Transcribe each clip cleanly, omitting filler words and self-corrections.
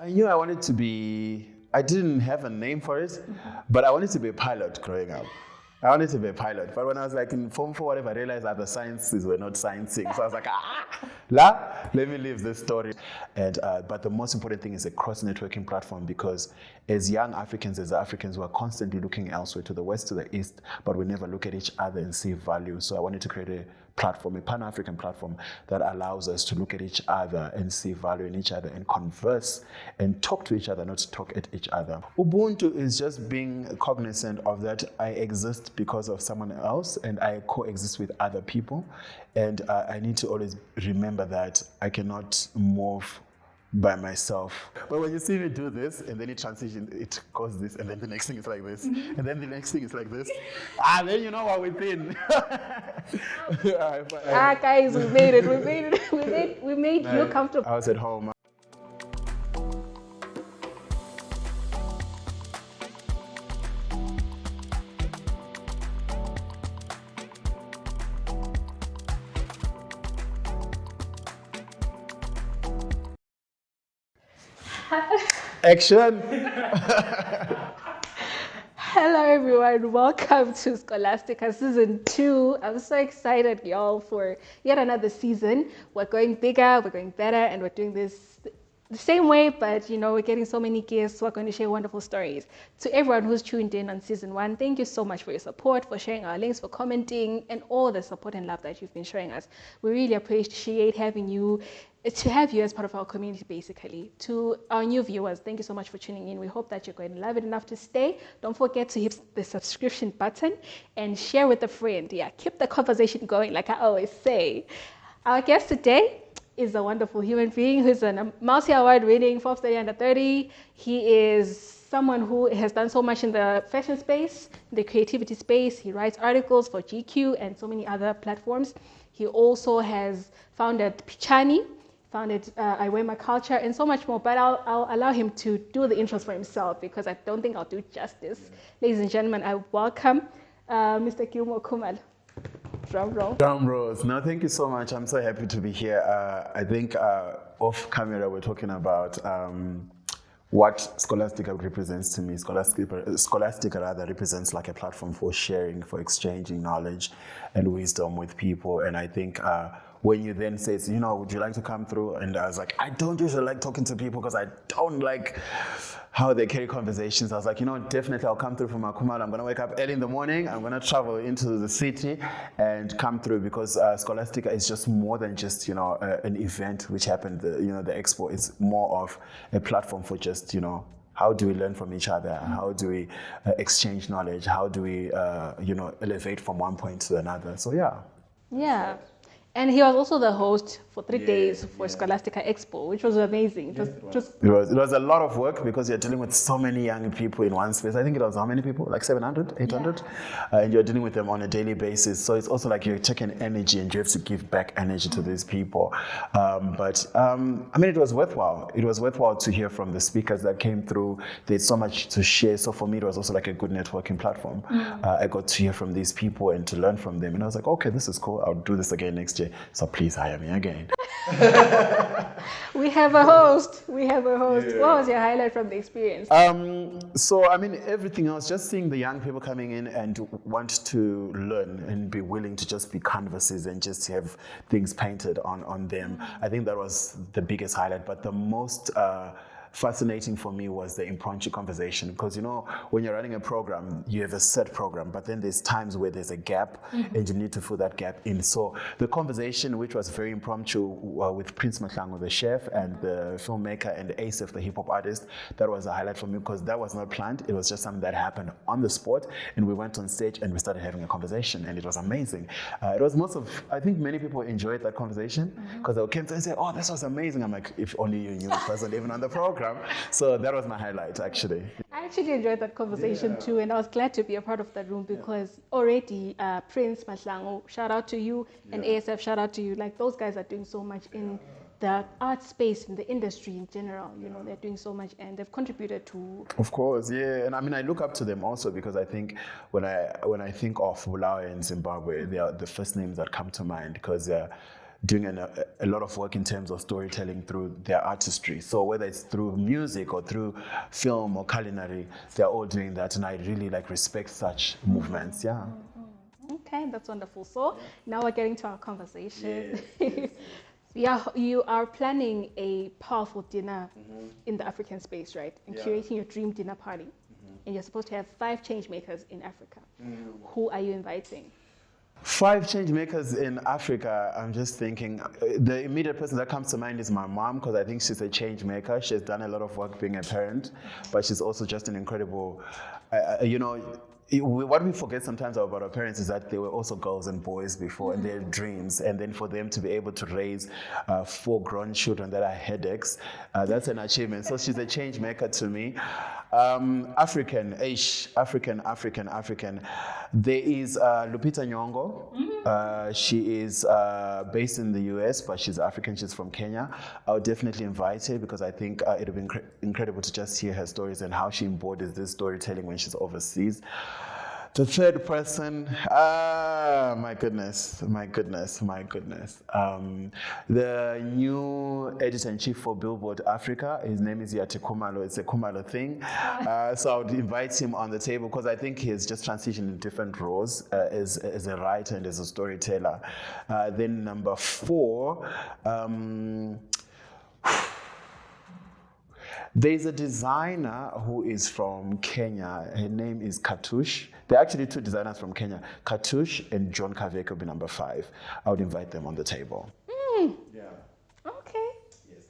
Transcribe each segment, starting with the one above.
I knew I wanted to be, I didn't have a name for it, but I wanted to be a pilot growing up. I wanted to be a pilot, but when I was like in Form 4, whatever, I realized that the sciences were not sciencing. So I was like, let me leave this story. And but the most important thing is a cross-networking platform, because as young Africans, as Africans, we're constantly looking elsewhere, to the west, to the east, but we never look at each other and see value. So I wanted to create a platform, a Pan-African platform that allows us to look at each other and see value in each other and converse and talk to each other, not talk at each other. Ubuntu is just being cognizant of that I exist because of someone else and I coexist with other people. And I need to always remember that I cannot move by myself. But when you see me do this and then it transitions, it goes this, and then the next thing is like this, and then the next thing is like this, then you know what we've been. Guys, we made it. We made you comfortable. I was at home. Action! Hello everyone, welcome to Scholastica Season 2. I'm so excited, y'all, for yet another season. We're going bigger, we're going better, and we're doing this the same way, but you know, we're getting so many guests who are going to share wonderful stories. To everyone who's tuned in on Season 1, thank you so much for your support, for sharing our links, for commenting, and all the support and love that you've been showing us. We really appreciate having you, to have you as part of our community, basically. To our new viewers, thank you so much for tuning in. We hope that you're going to love it enough to stay. Don't forget to hit the subscription button and share with a friend. Yeah, keep the conversation going, like I always say. Our guest today is a wonderful human being who's a multi-award winning Forbes Study Under 30. He is someone who has done so much in the fashion space, the creativity space. He writes articles for GQ and so many other platforms. He also has founded Pichani, founded Iwema Culture, and so much more, but I'll allow him to do the intros for himself because I don't think I'll do justice. Ladies and gentlemen, I welcome Mr. Gilmore Qhawe Khumalo. Drum roll. Drum rolls. No, thank you so much. I'm so happy to be here. I think off camera we're talking about what Scholastica represents to me. Scholastica rather represents like a platform for sharing, for exchanging knowledge and wisdom with people. And I think when you then say, you know, would you like to come through? And I was like, I don't usually like talking to people because I don't like how they carry conversations. I was like, you know, definitely I'll come through from Khumalo. I'm going to wake up early in the morning. I'm going to travel into the city and come through because Scholastica is just more than just, you know, an event which happened, you know, the expo. It's more of a platform for just, you know, how do we learn from each other? How do we exchange knowledge? How do we, you know, elevate from one point to another? So, yeah. Yeah. And he was also the host for 3 days for Scholastica Expo, which was amazing. It was a lot of work because you're dealing with so many young people in one space. I think it was how many people? Like 700, 800? Yeah. And you're dealing with them on a daily basis. So it's also like you're taking energy and you have to give back energy to these people. I mean, it was worthwhile. It was worthwhile to hear from the speakers that came through. There's so much to share. So for me, it was also like a good networking platform. I got to hear from these people and to learn from them. And I was like, okay, this is cool. I'll do this again next year. So please hire me again. We have a host. Yeah. What was your highlight from the experience? So, I mean, everything else, just seeing the young people coming in and want to learn and be willing to just be canvases and just have things painted on them. I think that was the biggest highlight. But the most fascinating for me was the impromptu conversation, because you know when you're running a program you have a set program, but then there's times where there's a gap and you need to fill that gap in. So the conversation, which was very impromptu with Prince Mahlangu, the chef, and the filmmaker, and Asif, the hip-hop artist, that was a highlight for me because that was not planned. It was just something that happened on the spot, and we went on stage and we started having a conversation, and it was amazing. It was I think many people enjoyed that conversation because they came to and said, oh, this was amazing. I'm like, if only you knew it wasn't even on the program. So that was my highlight, actually. I actually enjoyed that conversation too, and I was glad to be a part of that room because already Prince Mahlangu, shout out to you, and ASF, shout out to you. Like, those guys are doing so much in the art space, in the industry in general. You know, they're doing so much and they've contributed to... Of course, yeah. And I mean, I look up to them also because I think when I think of Bulawayo in Zimbabwe, they are the first names that come to mind because doing a lot of work in terms of storytelling through their artistry. So whether it's through music or through film or culinary, they're all doing that, and I really respect such movements. Yeah. Okay, that's wonderful. So now we're getting to our conversation. Yes. Yeah, you are planning a powerful dinner in the African space, right? And curating your dream dinner party. And you're supposed to have 5 change makers in Africa. Who are you inviting? 5 change makers in Africa. I'm just thinking, the immediate person that comes to mind is my mom, because I think she's a change maker. She's done a lot of work being a parent, but she's also just an incredible, what we forget sometimes about our parents is that they were also girls and boys before, and their dreams, and then for them to be able to raise 4 grown children that are headaches, that's an achievement. So she's a change maker to me. African. There is Lupita Nyong'o. She is based in the US, but she's African. She's from Kenya. I would definitely invite her because I think it would be incredible to just hear her stories and how she embodies this storytelling when she's overseas. The third person, my goodness. The new editor-in-chief for Billboard Africa, his name is Yati Khumalo. It's a Khumalo thing. So I would invite him on the table because I think he's just transitioned in different roles as a writer and as a storyteller. Then number 4, there's a designer who is from Kenya. Her name is Katush. There are actually 2 designers from Kenya, Katush and John Kaveka will be number 5. I would invite them on the table. Yeah. Okay.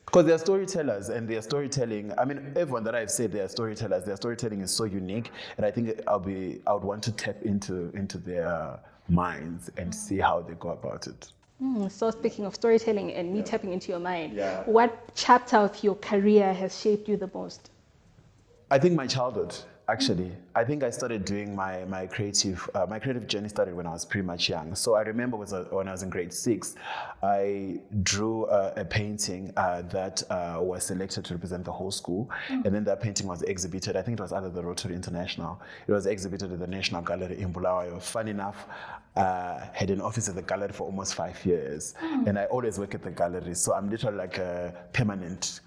Because they're storytellers, and their storytelling, I mean, everyone that I've said they're storytellers, their storytelling is so unique, and I think I would want to tap into their minds and see how they go about it. So speaking of storytelling and me tapping into your mind, what chapter of your career has shaped you the most? I think my childhood, actually. I think I started doing my creative journey started when I was pretty much young. So I remember when I was in grade 6, I drew a painting that was selected to represent the whole school. And then that painting was exhibited, I think it was either the Rotary International. It was exhibited at the National Gallery in Bulawayo. Fun enough, had an office at the gallery for almost 5 years. And I always work at the gallery. So I'm literally like a permanent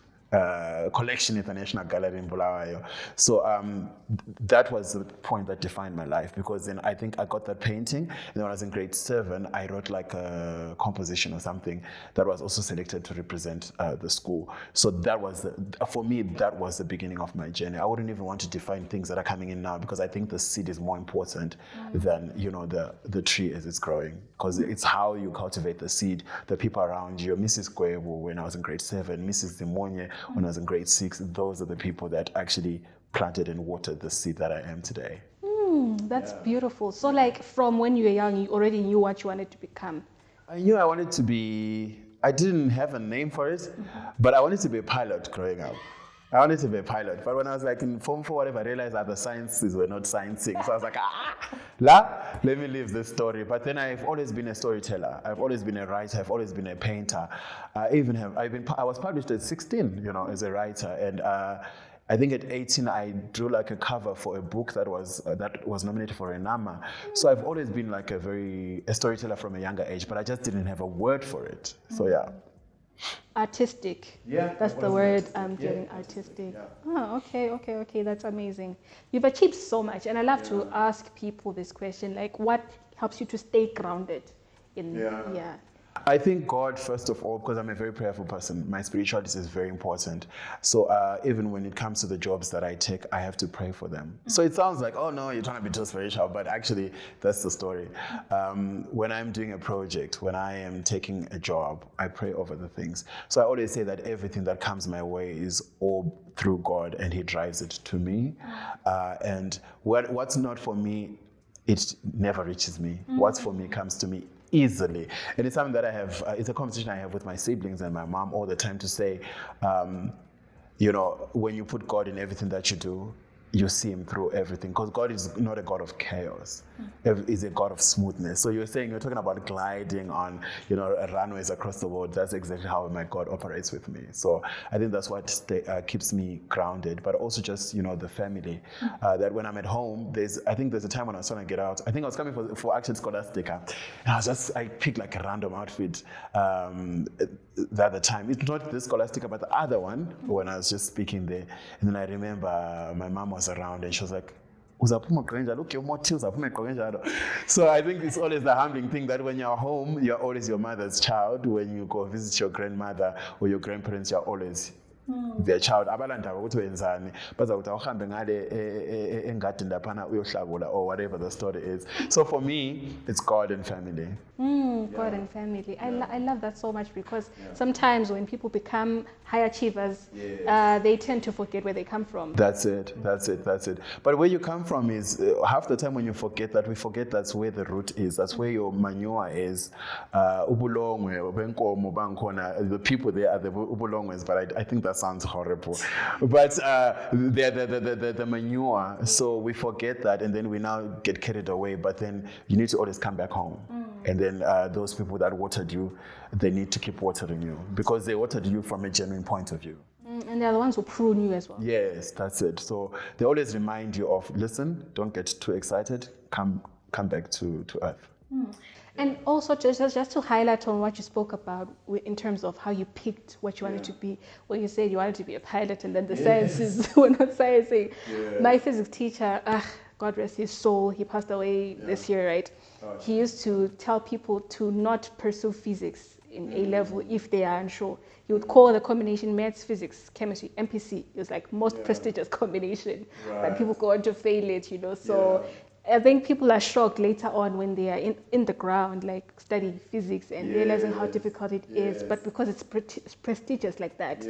collection at the National Gallery in Bulawayo. So that was the point that defined my life, because then I think I got that painting, and then when I was in grade 7, I wrote like a composition or something that was also selected to represent the school. So that was, for me, that was the beginning of my journey. I wouldn't even want to define things that are coming in now, because I think the seed is more important than, the tree as it's growing, because it's how you cultivate the seed, the people around you. Mrs. Qhawe when I was in grade 7, Mrs. Zimbabwe when I was in grade 6, those are the people that actually planted and watered the seed that I am today. That's beautiful. So like from when you were young, you already knew what you wanted to become? I knew I wanted to be, I didn't have a name for it, but I wanted to be a pilot growing up. I wanted to be a pilot, but when I was like in Form 4, whatever, I realized that the sciences were not sciencing. So I was like, let me leave this story. But then I've always been a storyteller. I've always been a writer. I've always been a painter. I was published at 16, as a writer. And I think at 18, I drew like a cover for a book that was nominated for a NAMA. So I've always been like a storyteller from a younger age, but I just didn't have a word for it. So yeah. Artistic. Yeah. That's the word I'm getting, artistic. Yeah. Oh, okay. That's amazing. You've achieved so much. And I love to ask people this question, like what helps you to stay grounded in, I think God, first of all, because I'm a very prayerful person, my spirituality is very important. So even when it comes to the jobs that I take, I have to pray for them. So it sounds like, oh no, you're trying to be too spiritual, but actually that's the story. When I'm doing a project, when I am taking a job, I pray over the things. So I always say that everything that comes my way is all through God, and He drives it to me. And what's not for me, it never reaches me. What's for me comes to me easily. And it's something that I have, it's a conversation I have with my siblings and my mom all the time to say, when you put God in everything that you do, you see him through everything, because God is not a God of chaos. He's a God of smoothness. So you're talking about gliding on, runways across the world. That's exactly how my God operates with me. So I think that's what keeps me grounded, but also just, the family. That when I'm at home, I think there's a time when I was trying to get out. I think I was coming for actually Scholastica, and I picked like a random outfit the other time. It's not this Scholastica, but the other one, when I was just speaking there. And then I remember my mom was around and she was like, so I think it's always the humbling thing that when you're home, you're always your mother's child. When you go visit your grandmother or your grandparents, you're always their child. Or whatever the story is. So for me, it's God and family. God and family. I love that so much, because sometimes when people become high achievers, they tend to forget where they come from. That's it. But where you come from is half the time when you forget that, we forget that's where the root is. That's where your manure is. The people there are the ubulongwes, but I think that sounds horrible. But the manure, so we forget that, and then we now get carried away. But then you need to always come back home. And then those people that watered you, they need to keep watering you, because they watered you from a genuine point of view. And they're the ones who prune you as well. Yes, that's it. So they always remind you of, listen, don't get too excited, come back to earth. And also just to highlight on what you spoke about in terms of how you picked what you wanted to be, when you said you wanted to be a pilot and then the sciences were not sciencing. My physics teacher, God rest his soul, he passed away this year, right? He used to tell people to not pursue physics in A level if they are unsure. He would call the combination maths, physics, chemistry, MPC. It was like most prestigious combination, but people go on to fail it, So I think people are shocked later on when they are in the ground, like studying physics and realizing how difficult it is. But because it's prestigious like that,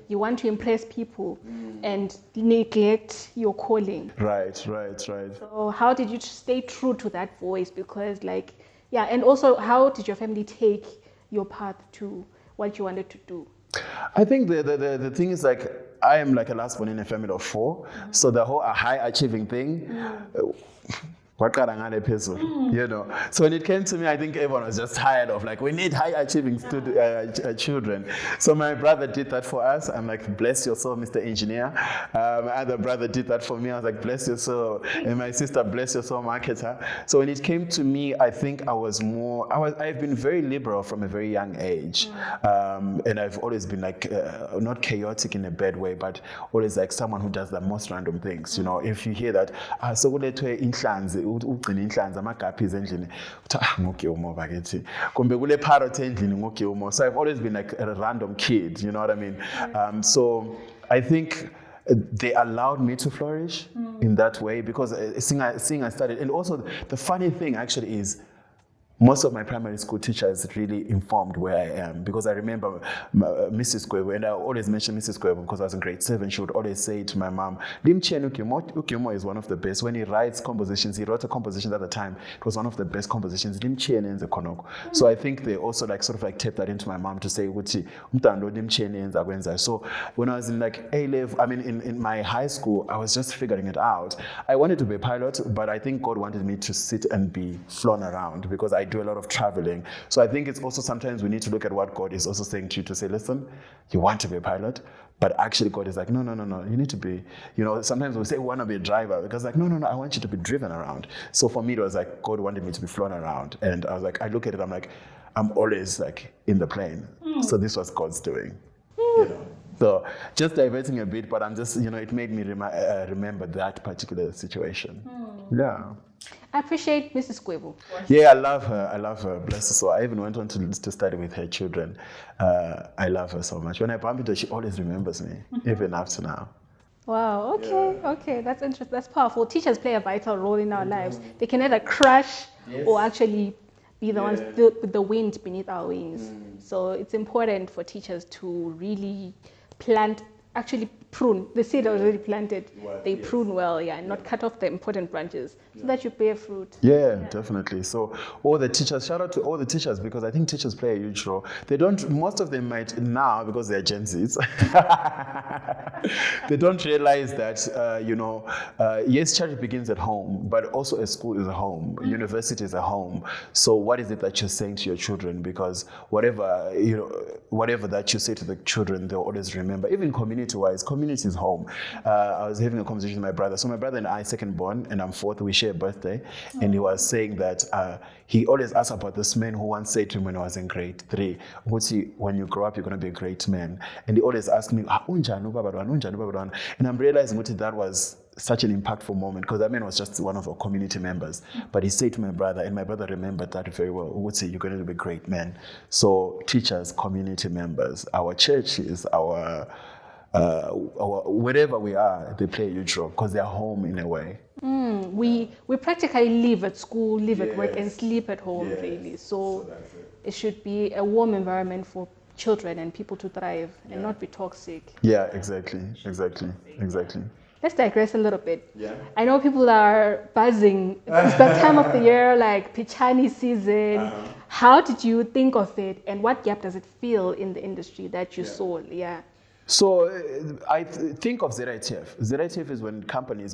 you want to impress people and neglect your calling. Right. So how did you stay true to that voice? Because and also how did your family take your path to what you wanted to do? I think the thing is, I am like a last born in a family of 4, so the whole high achieving thing, So when it came to me, I think everyone was just tired of we need high achieving children. So my brother did that for us. I'm like, bless your soul, Mr. Engineer. My other brother did that for me. I was like, bless your soul. And my sister, bless your soul, marketer. So when it came to me, I think I've been very liberal from a very young age. And I've always been not chaotic in a bad way, but always someone who does the most random things. If you hear that, so ugcina inhlanzi amagaphi endlini ngogilmore bakithi kumbe kule parrot endlini ngogilmore. So I've always been a random kid, you know what I mean? So I think they allowed me to flourish in that way, because seeing I studied. And also the funny thing actually is, most of my primary school teachers really informed where I am, because I remember Mrs. Qhawe, and I always mention Mrs. Qhawe because I was in grade 7. She would always say to my mom, Limchen Gilmore is one of the best. When he writes compositions, he wrote a composition at the time. It was one of the best compositions. Limchen enze konoko. So I think they also tapped that into my mom to say, umtando limchen enze akwenza. So when I was in A level, in my high school, I was just figuring it out. I wanted to be a pilot, but I think God wanted me to sit and be flown around, because I do a lot of traveling. So I think it's also sometimes we need to look at what God is also saying to you, to say, listen, you want to be a pilot, but actually God is like, no, you need to be, sometimes we say we want to be a driver, because no, I want you to be driven around. So for me, it was God wanted me to be flown around. And I was I look at it, I'm always in the plane. So this was God's doing, So just diverting a bit, but I'm just, it made me remember that particular situation. Yeah. I appreciate Mrs. Qhawe. Yeah, I love her. Bless her soul. I even went on to study with her children. I love her so much. When I bump into her, she always remembers me, even up to now. Wow, okay, that's interesting. That's powerful. Teachers play a vital role in our lives. They can either crush or actually be the ones with the wind beneath our wings. So it's important for teachers to really plant actually prune the seed already planted. They Yes. prune well, and not cut off the important branches so that you bear fruit. Yeah, definitely. So all the teachers, shout out to all the teachers, because I think teachers play a huge role. They don't, most of them might now, because they're Gen Zs, they don't realize that, yes, charity begins at home, but also a school is a home, university is a home. So what is it that you're saying to your children? Because whatever that you say to the children, they'll always remember. Even community-wise, community is home. I was having a conversation with my brother. So my brother and I, second born, and I'm fourth, we share a birthday. And he was saying that he always asks about this man who once said to him when I was in grade 3, when you grow up, you're going to be a great man. And he always asked me, unjani ubaba lwana, unjani ubaba lwana? And I'm realizing that was such an impactful moment, because that man was just one of our community members. But he said to my brother, and my brother remembered that very well, you're going to be a great man. So teachers, community members, our churches, our wherever we are, they play a huge role because they're home in a way. We practically live at school, live at work, and Yes. sleep at home, Yes. really. So that's it. it should be a warm environment for children and people to thrive and not be toxic. Yeah, exactly. Let's digress a little bit. Yeah. I know people are buzzing. It's that time of the year, like Pichani season. How did you think of it, and what gap does it fill in the industry that you saw? Yeah. So I think of ZITF. ZITF is when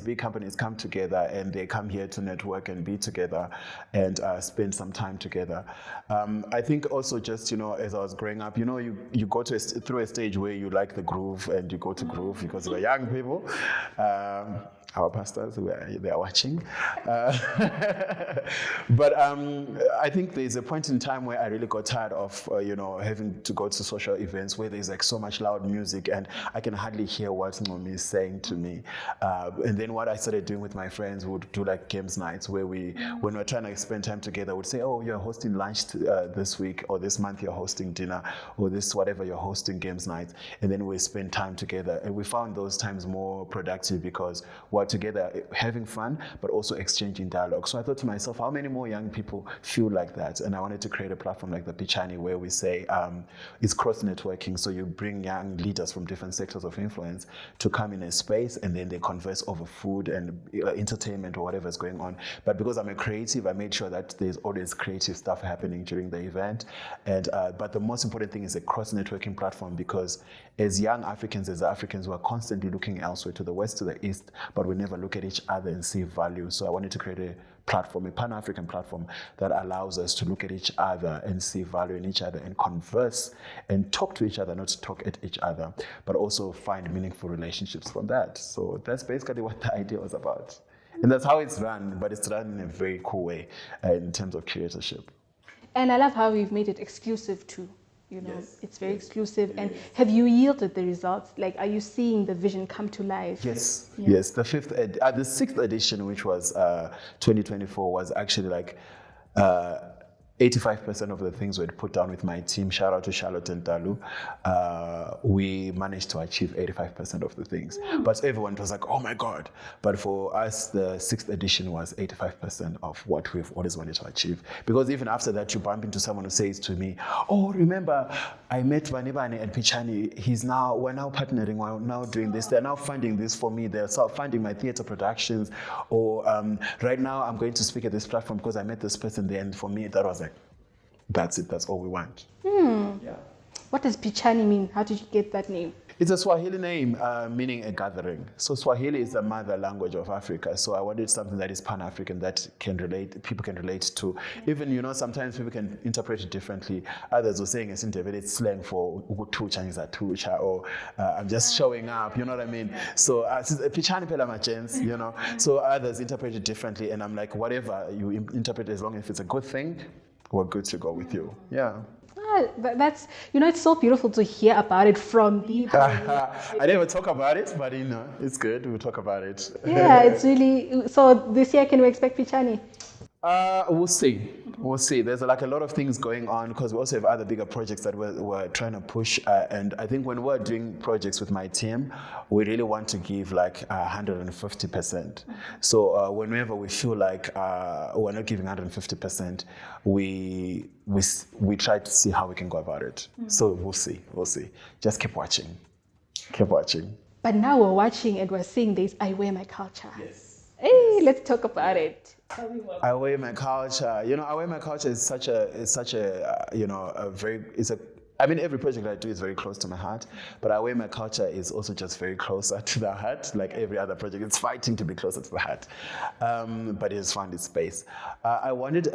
big companies come together and they come here to network and be together and spend some time together. I think also just, as I was growing up, you go through a stage where you like the groove and you go to groove because we're young people. Our pastors, they are watching. But I think there's a point in time where I really got tired of, having to go to social events where there's like so much loud music and I can hardly hear what Ngomi is saying to me. And then what I started doing with my friends, we would do like games nights where when we're trying to spend time together, we'd say, oh, you're hosting lunch this week, or this month you're hosting dinner, or this whatever you're hosting games nights. And then we spend time together. And we found those times more productive because we're together having fun, but also exchanging dialogue. So I thought to myself, how many more young people feel like that? And I wanted to create a platform like the Pichani where we say it's cross-networking. So you bring young leaders from different sectors of influence to come in a space and then they converse over food and entertainment or whatever is going on. But because I'm a creative, I made sure that there's always creative stuff happening during the event. And but the most important thing is a cross-networking platform, because as young Africans, we're constantly looking elsewhere, to the west, to the east, but we never look at each other and see value. So I wanted to create a platform, a Pan-African platform that allows us to look at each other and see value in each other and converse and talk to each other, not talk at each other, but also find meaningful relationships from that. So that's basically what the idea was about. And that's how it's run, but it's run in a very cool way in terms of curatorship. And I love how we've made it exclusive too. Yes. It's very exclusive. And have you yielded the results? Like, are you seeing the vision come to life? Yes, Yeah. yes. The sixth edition, which was 2024, was actually like 85% of the things we had put down with my team. Shout out to Charlotte and Dalu. We managed to achieve 85% of the things. But everyone was like, oh my God. But for us, the sixth edition was 85% of what we've always wanted to achieve. Because even after that, you bump into someone who says to me, oh, remember, I met Vanibane and Pichani. We're now partnering, we're now doing this. They're now funding this for me. They're funding my theater productions. Or right now, I'm going to speak at this platform because I met this person there. And for me, that was like, that's it. That's all we want. Yeah. What does Pichani mean? How did you get that name? It's a Swahili name meaning a gathering. So Swahili is the mother language of Africa. So I wanted something that is Pan-African that people can relate to. Even, sometimes people can interpret it differently. Others were saying it's slang for ukutucha is a tucha, or I'm just showing up, you know what I mean? So Pichani pela machens, So others interpret it differently, and I'm like, whatever you interpret, as long as it's a good thing, we're good to go with you. Yeah. That's, it's so beautiful to hear about it from people. I never talk about it, but it's good. We'll talk about it. Yeah, it's really, so this year, can we expect Pichani? We'll see. We'll see. There's like a lot of things going on because we also have other bigger projects that we're trying to push. And I think when we're doing projects with my team, we really want to give like 150%. So whenever we feel like we're not giving 150%, we try to see how we can go about it. So we'll see. Just keep watching. Keep watching. But now we're watching and we're seeing this, I wear my culture. Yes. Hey, let's talk about it. Tell me more. I wear my culture. You know, I wear my culture is such a you know, I mean, every project I do is very close to my heart, but I wear my culture is also just very closer to the heart. Like every other project, it's fighting to be closer to the heart. But it's found its space. I wanted,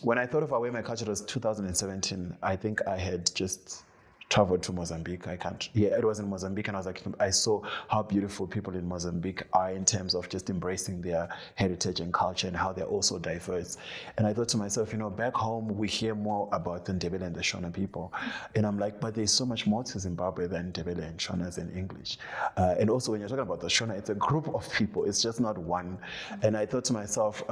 when I thought of I wear my culture, it was 2017. I think I had just traveled to Mozambique. It was in Mozambique, and I was like, I saw how beautiful people in Mozambique are in terms of just embracing their heritage and culture and how they're also diverse. And I thought to myself, you know, back home we hear more about the Ndebele and the Shona people, and I'm like, but there's so much more to Zimbabwe than Ndebele and Shonas in English. And also, when you're talking about the Shona, it's a group of people. It's just not one. And I thought to myself,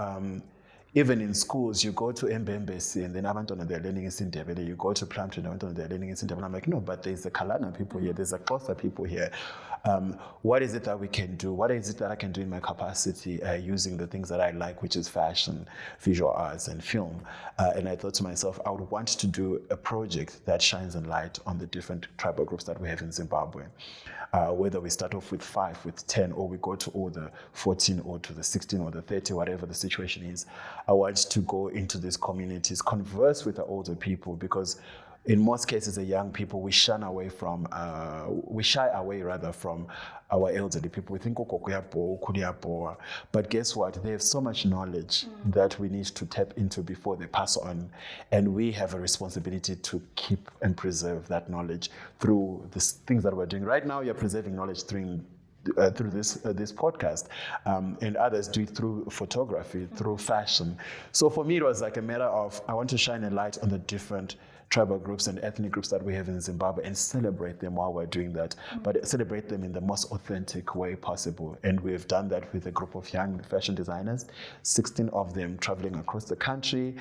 even in schools, you go to Mbembesi and then abantwana they're learning isiNdebele. You go to Plumpton, abantwana they're learning isiNdebele. I'm like, no, but there's the Kalana people here, there's the Xhosa people here. What is it that we can do? What is it that I can do in my capacity using the things that I like, which is fashion, visual arts, and film? And I thought to myself, I would want to do a project that shines a light on the different tribal groups that we have in Zimbabwe. Whether we start off with 5, with 10, or we go to all the 14 or to the 16 or the 30, whatever the situation is. I want to go into these communities, converse with the older people, because in most cases, the young people, we shy away from our elderly people. We think, but guess what? They have so much knowledge that we need to tap into before they pass on. And we have a responsibility to keep and preserve that knowledge through the things that we're doing. Right now, you're preserving knowledge through this podcast, and others do it through photography, through fashion. So for me, it was like a matter of, I want to shine a light on the different tribal groups and ethnic groups that we have in Zimbabwe and celebrate them while we're doing that, but celebrate them in the most authentic way possible. And we've done that with a group of young fashion designers, 16 of them traveling across the country,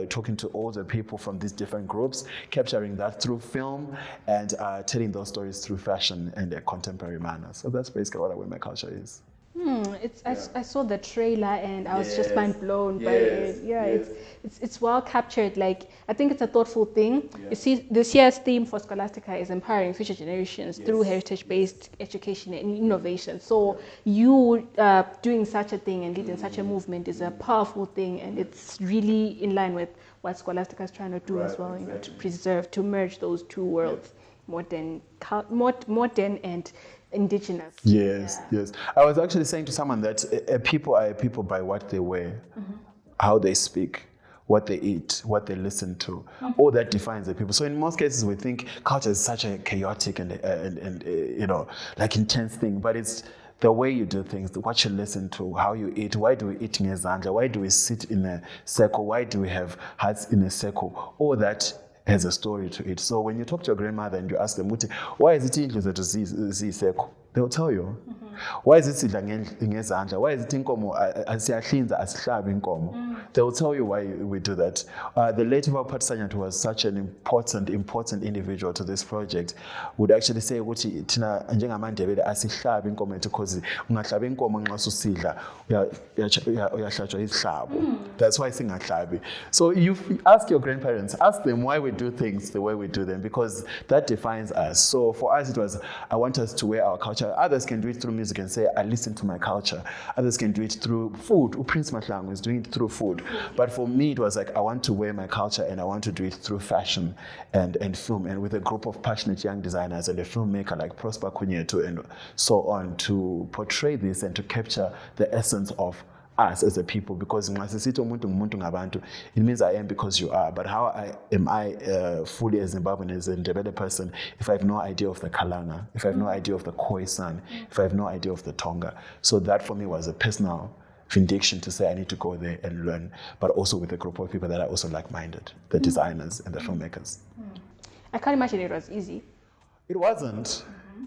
talking to older people from these different groups, capturing that through film, and telling those stories through fashion in a contemporary manner. So that's basically what I wear my culture is. I saw the trailer and I was just mind blown by it. It's well captured. Like, I think it's a thoughtful thing. You see, this year's theme for Scholastica is empowering future generations through heritage-based education and innovation. So you doing such a thing and leading such a movement is a powerful thing, and it's really in line with what Scholastica is trying to do as well. You know, to preserve, to merge those two worlds, modern and indigenous. Yes. I was actually saying to someone that people are people by what they wear, how they speak, what they eat, what they listen to. All that defines the people. So in most cases, we think culture is such a chaotic and you know, like intense thing, but it's the way you do things, what you listen to, how you eat. Why do we eat ngezandla? Why do we sit in a circle? Why do we have hearts in a circle? All that has a story to it. So when you talk to your grandmother and you ask them, why is it indlu zethu ziyiseko? They'll tell you. Why is it sidla ngezandla? Why is it inkomo asiyahlinza asihlabi inkomo? They'll tell you why we do that. The late Patisanyat was such an important individual to this project. Would actually say ukuthi thina njengamandebele asihlabi inkomo yethu because ungahlabi inkomo nxa usidla uyahlatshwa isihlabo. That's why singahlabi. So you ask your grandparents, ask them why we do things the way we do them, because that defines us. So for us it was, I want us to wear our culture. Others can do it through music and say, I listen to my culture. Others can do it through food. Prince Mahlangu is doing it through food. But for me, it was like, I want to wear my culture and I want to do it through fashion and film, and with a group of passionate young designers and a filmmaker like Prosper Kunyetu and so on, to portray this and to capture the essence of us as a people. Because it means I am because you are, but how am I fully a Zimbabwean, as a Ndebele person, if I have no idea of the Kalanga, if I have no idea of the Khoisan, if I have no idea of the Tonga? So that for me was a personal vindication to say I need to go there and learn, but also with a group of people that are also like-minded, the designers and the filmmakers. I can't imagine it was easy. It wasn't.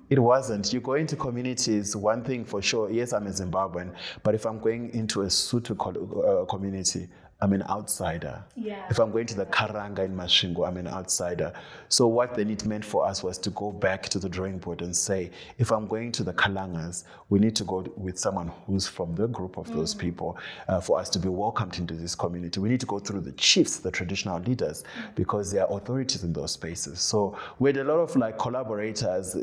It wasn't. You go into communities, one thing for sure, yes, I'm a Zimbabwean, but if I'm going into a Sotho community, I'm an outsider. Yeah. If I'm going to the Karanga in Masvingo, I'm an outsider. So what then it meant for us was to go back to the drawing board and say, if I'm going to the Kalangas, we need to go with someone who's from the group of those people for us to be welcomed into this community. We need to go through the chiefs, the traditional leaders, because they are authorities in those spaces. So we had a lot of like collaborators.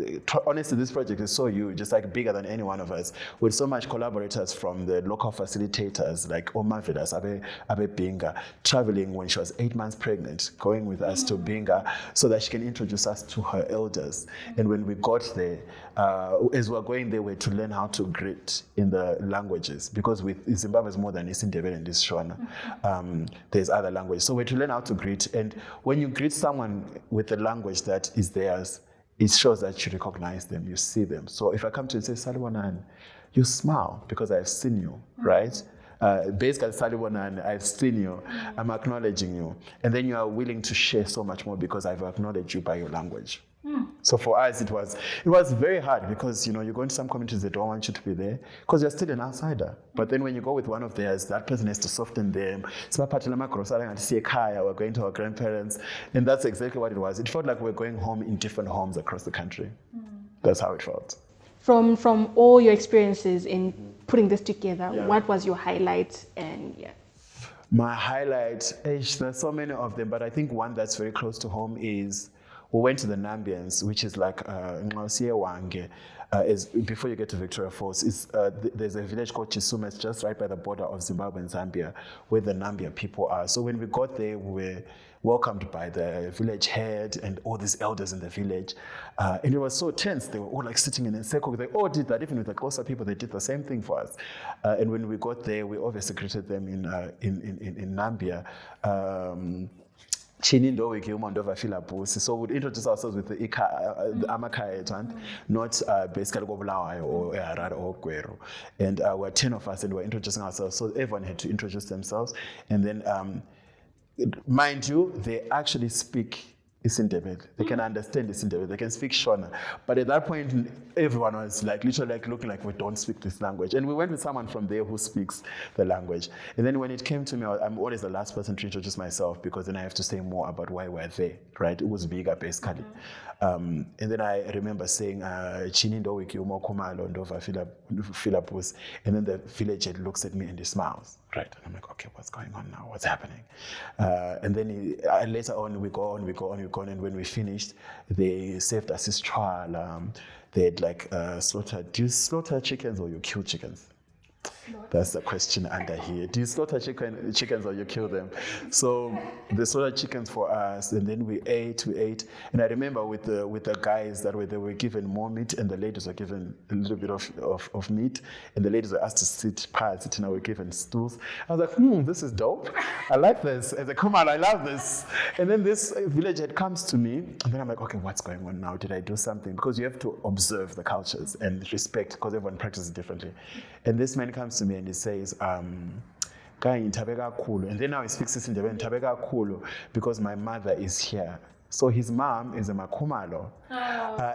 Honestly, this project is so huge, just like bigger than any one of us. With so much collaborators from the local facilitators like Omavidas, Abe Binga, traveling when she was 8 months pregnant, going with us to Binga so that she can introduce us to her elders. And when we got there, as we were going there, we had to learn how to greet in the languages, because with Zimbabwe is more than Isindebele and Shona. There's other languages. So we had to learn how to greet. And when you greet someone with the language that is theirs, it shows that you recognize them, you see them. So if I come to you and say, Salibonani, you smile because I've seen you, right? Basically, Salibonani, I've seen you, I'm acknowledging you. And then you are willing to share so much more because I've acknowledged you by your language. So for us, it was very hard because, you know, you go into some communities, they don't want you to be there because you're still an outsider. But then when you go with one of theirs, that person has to soften them. We're going to our grandparents. And that's exactly what it was. It felt like we're going home in different homes across the country. That's how it felt. From all your experiences in putting this together, what was your highlight? And My highlight, there's so many of them, but I think one that's very close to home is we went to the Nambians, which is like Wange. Before you get to Victoria Falls, there's a village called Chisuma. It's just right by the border of Zimbabwe and Zambia, where the Nambia people are. So when we got there, we were welcomed by the village head and all these elders in the village. And it was so tense. They were all like sitting in a circle. They all did that. Even with the closer people, they did the same thing for us. And when we got there, we obviously greeted them in Nambia. Chinindo Gilmore Philosophy. So we'd introduce ourselves with the Amakaya, not basically Bulawayo or Harare or Gweru. And we're 10 of us and we're introducing ourselves. So everyone had to introduce themselves. And then, mind you, they actually speak Isindebele. They can understand Isindebele. They can speak Shona. But at that point, everyone was like literally like looking like we don't speak this language. And we went with someone from there who speaks the language. And then when it came to me, I'm always the last person to introduce myself because then I have to say more about why we're there, right? It was bigger basically. And then I remember saying, Chinindo Gilmore Qhawe Khumalo Philosophy. And then the village head looks at me and he smiles. Right, and I'm like, okay, what's going on now? What's happening? And then later on, we go on, and when we finished, they served us this trial. They had like slaughtered. Do you slaughter chickens or you kill chickens? That's the question under here. Do you slaughter chickens or you kill them? So they slaughtered chickens for us, and then we ate. And I remember with the guys that they were given more meat, and the ladies were given a little bit of meat, and the ladies were asked to sit piles, and we were given stools. I was like, this is dope. I like this. As a Khumalo, I love this. And then this village head comes to me, and then I'm like, okay, what's going on now? Did I do something? Because you have to observe the cultures and respect, because everyone practices differently. And this man comes to me and he says, and then now he speaks this in Ndebele, because my mother is here. So his mom is a Khumalo,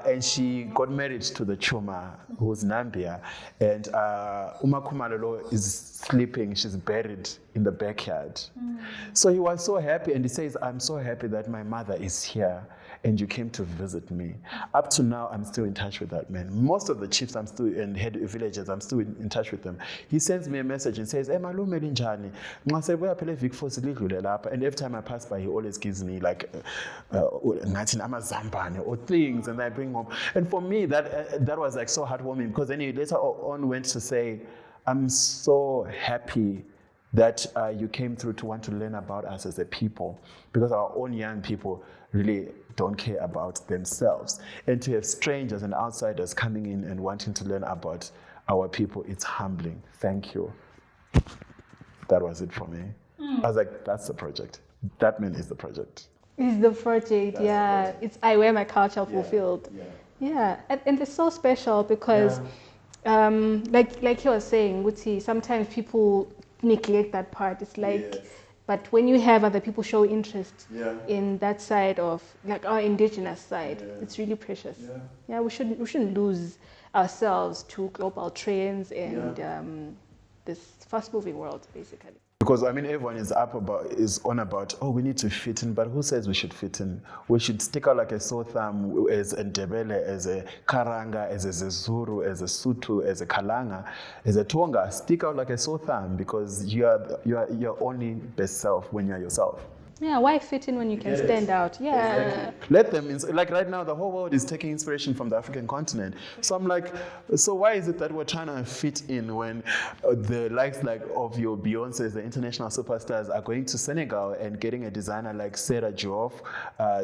and she got married to the Chuma, who's Nambia, and Khumalo is sleeping, she's buried in the backyard. So he was so happy, and he says, I'm so happy that my mother is here, and you came to visit me. Up to now, I'm still in touch with that man. Most of the chiefs and head villagers, I'm still in touch with them. He sends me a message and says, malume linjani? And every time I pass by, he always gives me like or things, and I bring home. And for me, that was like so heartwarming, because then he later on went to say, I'm so happy that you came through to want to learn about us as a people, because our own young people really don't care about themselves. And to have strangers and outsiders coming in and wanting to learn about our people, it's humbling. Thank you. That was it for me. I was like, that's the project. That man is the project. It's the project, that's yeah. The project. It's I wear my culture fulfilled. Yeah. And it's so special because, like you were saying, Wuti, sometimes people neglect that part. It's like, but when you have other people show interest in that side of like our indigenous side, it's really precious. Yeah, we shouldn't lose ourselves to global trends and this fast-moving world, basically. Because I mean, everyone is on about, oh, we need to fit in, but who says we should fit in? We should stick out like a sore thumb as a Ndebele, as a Karanga, as a Zezuru, as a Sutu, as a Kalanga, as a Tonga. Stick out like a sore thumb because you're your only best self when you're yourself. Yeah, why fit in when you can stand out? Yeah. Exactly. Let them, like right now, the whole world is taking inspiration from the African continent. So I'm like, so why is it that we're trying to fit in when the likes like of your Beyoncés, the international superstars, are going to Senegal and getting a designer like Sarah Diouf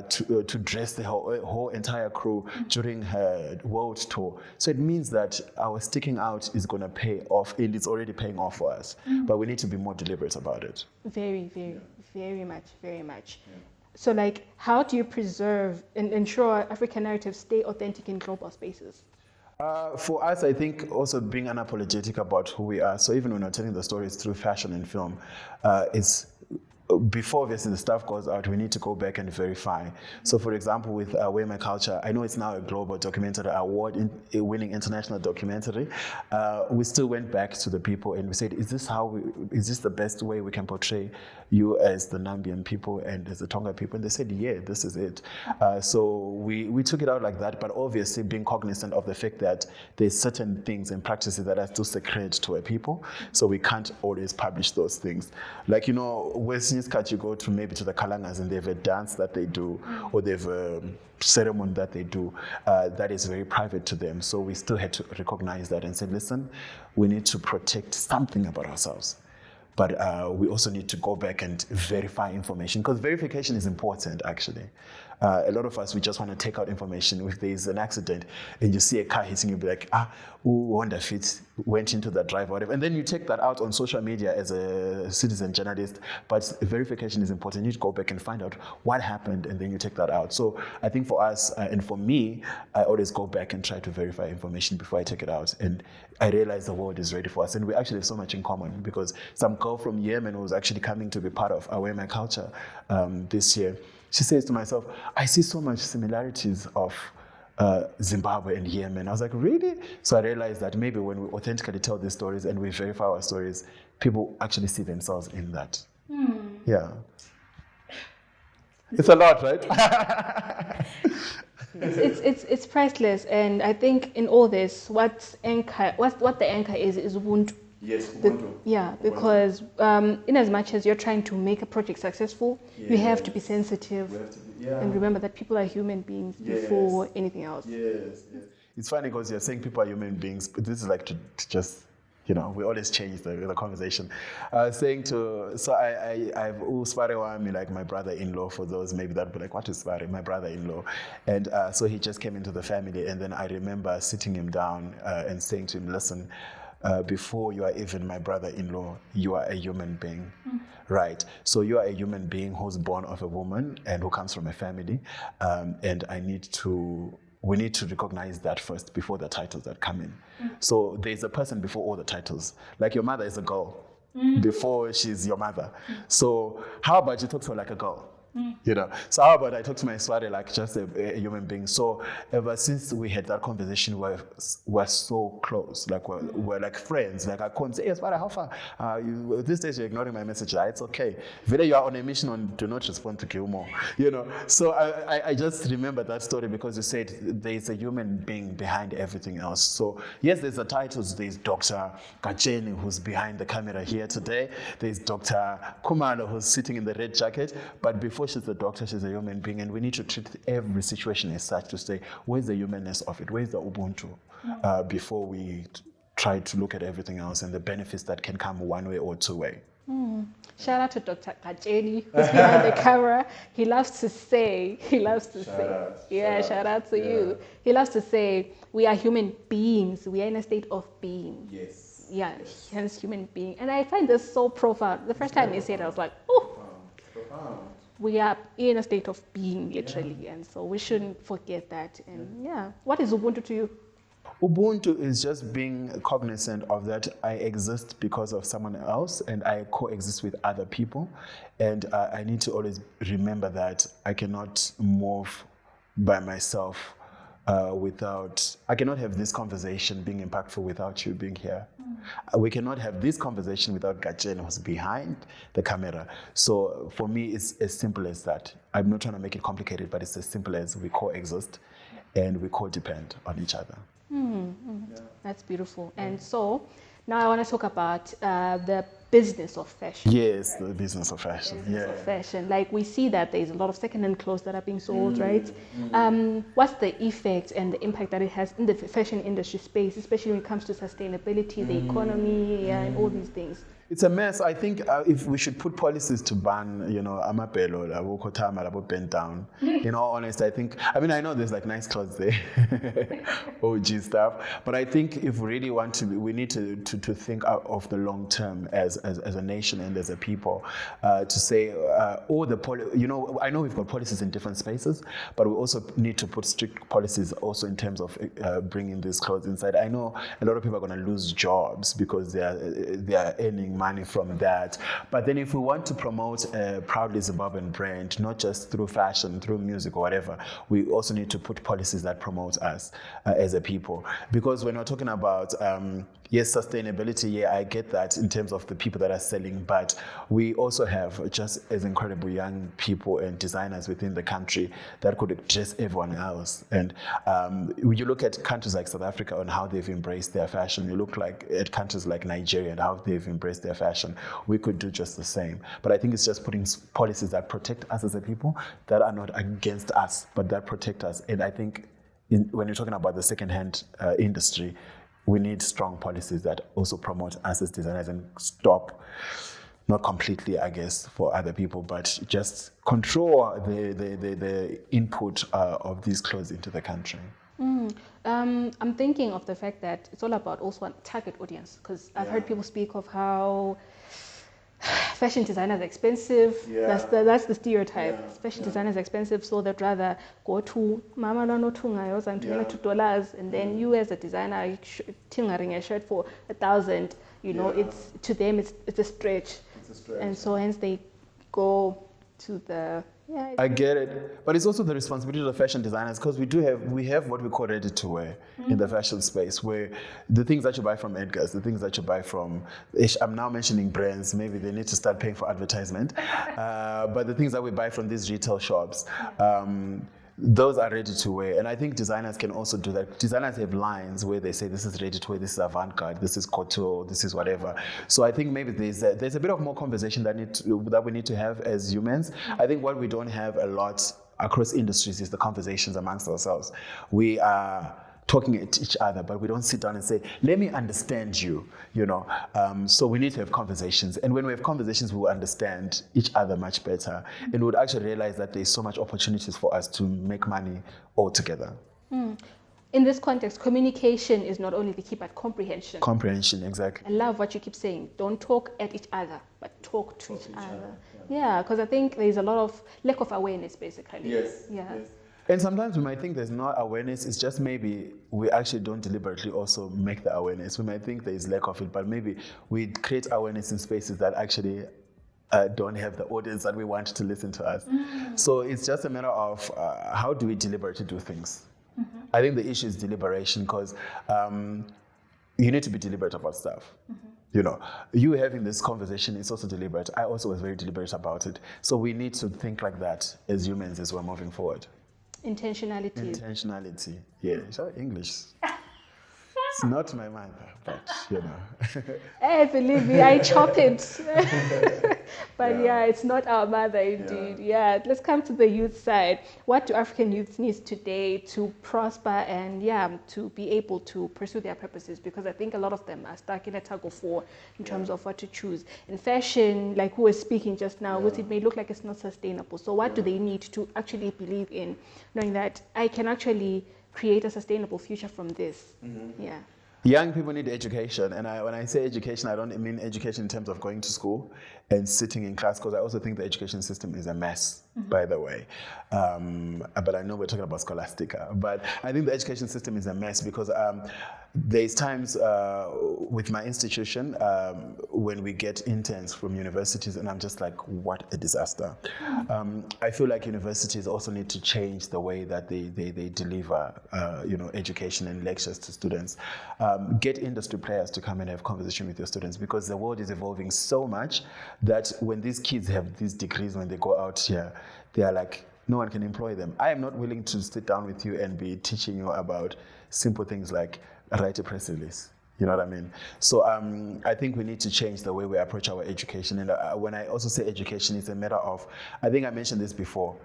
to dress the whole entire crew during her world tour? So it means that our sticking out is going to pay off, and it's already paying off for us. But we need to be more deliberate about it. Very, very. Very much. Yeah. So, like, how do you preserve and ensure African narratives stay authentic in global spaces? For us, I think also being unapologetic about who we are. So even when we're telling the stories through fashion and film, it's before obviously the stuff goes out, we need to go back and verify. So for example, with Wear My Culture, I know it's now a global documentary award-winning international documentary. We still went back to the people and we said, is this the best way we can portray you as the Nambian people and as the Tonga people? And they said, yeah, this is it. So we took it out like that, but obviously being cognizant of the fact that there's certain things and practices that are still sacred to a people, so we can't always publish those things. Like, you know, Western Cut, you go to maybe to the Kalangas and they have a dance that they do, or they have a ceremony that they do that is very private to them. So we still had to recognize that and say, listen, we need to protect something about ourselves. But we also need to go back and verify information, because verification is important, actually. A lot of us, we just want to take out information. If there's an accident and you see a car hitting, you'll be like, Wonder Fit went into that drive or whatever. And then you take that out on social media as a citizen journalist. But verification is important. You need to go back and find out what happened, and then you take that out. So I think for us, and for me, I always go back and try to verify information before I take it out. And I realize the world is ready for us. And we actually have so much in common, because some girl from Yemen was actually coming to be part of Wear My Culture this year. She says to myself, I see so much similarities of Zimbabwe and Yemen. I was like, really? So I realized that maybe when we authentically tell these stories and we verify our stories, people actually see themselves in that. Yeah. It's a lot, right? It's priceless, and I think in all this, what the anchor is Ubuntu. Yes, Ubuntu. Because in as much as you're trying to make a project successful, you have to be sensitive and remember that people are human beings before anything else. Yes. It's funny because you're saying people are human beings, but this is like to just, we always change the conversation. Saying so I've Usware like my brother-in-law, for those maybe that would be like, what is Sware? My brother-in-law. And so he just came into the family, and then I remember sitting him down and saying to him, listen, before you are even my brother-in-law, you are a human being, right? So you are a human being who's born of a woman and who comes from a family, and we need to recognize that first before the titles that come in. So there's a person before all the titles. Like your mother is a girl before she's your mother. So how about you talk to her like a girl? So how about I talk to my Sware like just a human being? So ever since we had that conversation, we're so close. Like we're like friends. Like I can't say, hey Sware, how far? These days you're ignoring my message. It's okay. Whether you are on a mission on do not respond to Gilmore. So I just remember that story because you said there's a human being behind everything else. So yes, there's the titles. There's Dr. Kacheni, who's behind the camera here today. There's Dr. Khumalo, who's sitting in the red jacket. But before she's the doctor, she's a human being, and we need to treat every situation as such to say, where's the humanness of it? Where's the Ubuntu? Before we try to look at everything else and the benefits that can come one way or two way. Shout out to Dr. Kacheni, who's behind the camera. He loves to say, shout out to you. He loves to say, we are human beings. We are in a state of being. Yes. Yeah, hence human being. And I find this so profound. The first time he said it, I was like, oh. Profound. We are in a state of being, literally, and so we shouldn't forget that. And what is Ubuntu to you? Ubuntu is just being cognizant of that I exist because of someone else, and I coexist with other people, and I need to always remember that I cannot move by myself I cannot have this conversation being impactful without you being here. We cannot have this conversation without Gajen, who's behind the camera. So for me, it's as simple as that. I'm not trying to make it complicated, but it's as simple as we coexist and we codepend on each other. That's beautiful. And so now I want to talk about the business of fashion. Yes, the business of fashion. Of fashion. Like we see that there's a lot of second-hand clothes that are being sold, right? What's the effect and the impact that it has in the fashion industry space, especially when it comes to sustainability, the economy, and all these things? It's a mess. I think if we should put policies to ban, amapelo, labo kotama, labo bent down. In all honesty, I know there's like nice clothes there, OG stuff. But I think if we really want to, we need to think out of the long term as a nation and as a people, to say, I know we've got policies in different spaces, but we also need to put strict policies also in terms of bringing these clothes inside. I know a lot of people are going to lose jobs because they are earning money from that. But then if we want to promote a proudly Zimbabwean brand, not just through fashion, through music or whatever, we also need to put policies that promote us as a people. Because when we're talking about, yes, sustainability, I get that in terms of the people that are selling, but we also have just as incredible young people and designers within the country that could address everyone else. And when you look at countries like South Africa and how they've embraced their fashion, you look at countries like Nigeria and how they've embraced their fashion, we could do just the same. But I think it's just putting policies that protect us as a people, that are not against us, but that protect us. And I think when you're talking about the second-hand industry, we need strong policies that also promote us as designers and stop, not completely, I guess, for other people, but just control the input of these clothes into the country. I'm thinking of the fact that it's all about also a target audience, because I've heard people speak of how fashion designers are expensive. That's the stereotype. Fashion designers are expensive, so they'd rather go to Mama no Tunga and $2, and then you as a designer tingering a shirt for 1,000. It's to them it's a stretch. And so hence they go to the. I get it, but it's also the responsibility of the fashion designers, because we have what we call ready to wear in the fashion space, where the things that you buy from Edgar's, the things that you buy from, I'm now mentioning brands, maybe they need to start paying for advertisement, but the things that we buy from these retail shops, those are ready to wear. And I think designers can also do that. Designers have lines where they say, this is ready to wear, this is avant-garde, this is couture, this is whatever. So I think maybe there's a bit of more conversation that we need to have as humans. I think what we don't have a lot across industries is the conversations amongst ourselves. We are talking at each other, but we don't sit down and say, let me understand you, So we need to have conversations. And when we have conversations, we will understand each other much better. And we would actually realize that there's so much opportunities for us to make money all together. In this context, communication is not only the key, but comprehension. Comprehension, exactly. I love what you keep saying. Don't talk at each other, but talk to each other. Yeah, because I think there's a lot of lack of awareness, basically. Yes. And sometimes we might think there's no awareness, it's just maybe we actually don't deliberately also make the awareness. We might think there is lack of it, but maybe we create awareness in spaces that actually don't have the audience that we want to listen to us. So it's just a matter of how do we deliberately do things? I think the issue is deliberation, because you need to be deliberate about stuff. You having this conversation is also deliberate. I also was very deliberate about it. So we need to think like that as humans as we're moving forward. Intentionality. Yeah, so English. It's not my mother, but Hey, believe me, I chop it. But it's not our mother indeed. Let's come to the youth side. What do African youth need today to prosper and to be able to pursue their purposes? Because I think a lot of them are stuck in a tug of war in terms of what to choose. In fashion, like we were speaking just now, it may look like it's not sustainable. So what do they need to actually believe in, knowing that I can actually create a sustainable future from this? Young people need education, and when I say education, I don't mean education in terms of going to school and sitting in class, because I also think the education system is a mess, by the way. But I know we're talking about Scholastica, but I think the education system is a mess because there's times with my institution, when we get interns from universities, and I'm just like, what a disaster. I feel like universities also need to change the way that they deliver, education and lectures to students. Get industry players to come and have conversation with your students, because the world is evolving so much that when these kids have these degrees, when they go out here, they are like, no one can employ them. I am not willing to sit down with you and be teaching you about simple things like write a press release. You know what I mean? So I think we need to change the way we approach our education. And when I also say education, it's a matter of, I think I mentioned this before,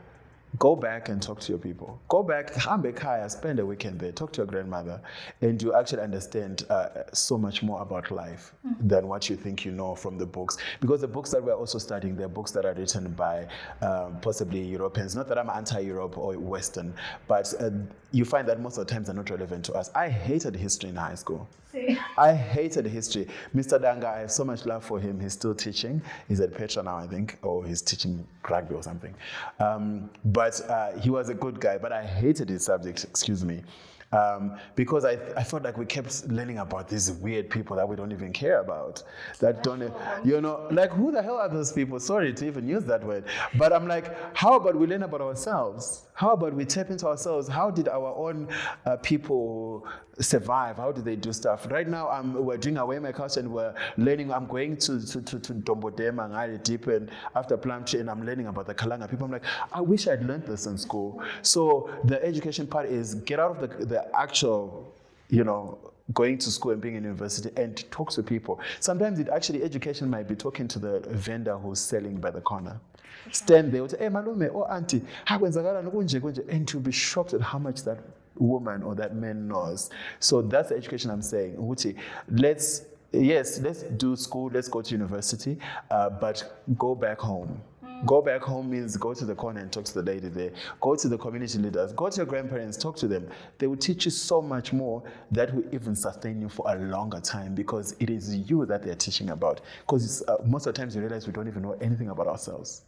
go back and talk to your people. Go back, hambe kaya, spend a weekend there, talk to your grandmother, and you actually understand so much more about life than what you think you know from the books. Because the books that we're also studying, they're books that are written by possibly Europeans. Not that I'm anti-Europe or Western, but you find that most of the times they're not relevant to us. I hated history in high school. I hated history. Mr. Danga, I have so much love for him. He's still teaching. He's at Petra now, I think, or he's teaching rugby or something. But he was a good guy, but I hated his subject, excuse me. Because I felt like we kept learning about these weird people that we don't even care about. That don't, like who the hell are those people? Sorry to even use that word. But I'm like, how about we learn about ourselves? How about we tap into ourselves? How did our own people survive? How do they do stuff? Right now, we're doing Away My Culture and we're learning. I'm going to Dombodema, Ngali Deep, and after Plum Tree, and I'm learning about the Kalanga people. I'm like, I wish I'd learned this in school. So the education part is get out of the actual, going to school and being in university and talk to people. Sometimes education might be talking to the vendor who's selling by the corner. Stand there, hey, malume, oh, auntie, and you'll be shocked at how much that woman or that man knows. So that's the education I'm saying. Let's do school, let's go to university, but go back home. Go back home means go to the corner and talk to the lady there. Go to the community leaders. Go to your grandparents, talk to them. They will teach you so much more that will even sustain you for a longer time, because it is you that they're teaching about. Because most of the times you realize we don't even know anything about ourselves.